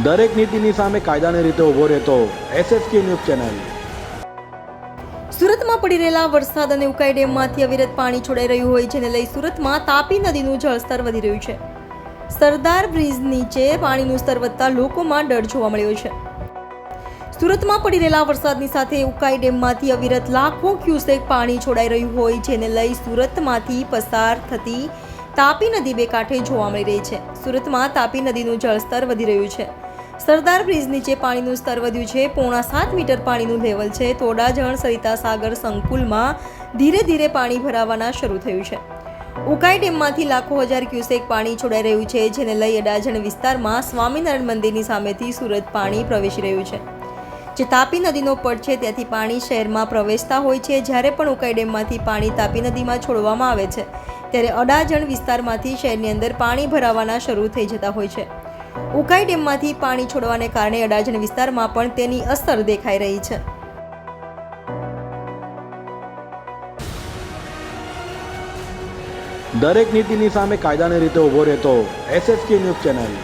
દરેક નીતિની સામે કાયદાની રીતે ઊભો રહેતો SSK ન્યૂઝ ચેનલ। સુરતમાં પડી રહેલા વરસાદ અને ઉકાઈ ડેમમાંથી અવિરત પાણી છોડાઈ રહ્યું હોય જેને લઈ સુરતમાં તાપી નદીનું જળસ્તર વધી રહ્યું છે। સરદાર બ્રિજ નીચે પાણીનું સ્તર વધતા લોકોમાં ડર જોવા મળ્યો છે। સુરતમાં પડી રહેલા વરસાદની સાથે ઉકાઈ ડેમમાંથી અવિરત લાખો ક્યુસેક પાણી છોડાઈ રહ્યું હોય જેને લઈ સુરતમાંથી પસાર થતી તાપી નદી બે કાંઠે જોવા મળી રહી છે। સુરતમાં તાપી નદીનું જળસ્તર વધી રહ્યું છે। સરદાર બ્રિજ નીચે પાણીનું સ્તર વધ્યું છે। 7.5 મીટર પાણીનું લેવલ છે। તો અડાજણ સરિતા સાગર સંકુલમાં ધીરે ધીરે પાણી ભરાવાના શરૂ થયું છે। ઉકાઈ ડેમમાંથી લાખો હજાર ક્યુસેક પાણી છોડાઈ રહ્યું છે જેને લઈ અડાજણ વિસ્તારમાં સ્વામિનારાયણ મંદિરની સામેથી સુરત પાણી પ્રવેશી રહ્યું છે। જે તાપી નદીનો પટ છે ત્યાંથી પાણી શહેરમાં પ્રવેશતા હોય છે। જ્યારે પણ ઉકાઈ ડેમમાંથી પાણી તાપી નદીમાં છોડવામાં આવે છે ત્યારે અડાજણ વિસ્તારમાંથી શહેરની અંદર પાણી ભરાવાના શરૂ થઈ જતા હોય છે। ઉકાઈ ડેમમાંથી પાણી છોડવાને કારણે અડાજણ વિસ્તારમાં પણ તેની અસર દેખાઈ રહી છે। દરેક નીતિની સામે કાયદાની રીતે ઊભો રહેતો SSK ન્યૂઝ ચેનલ।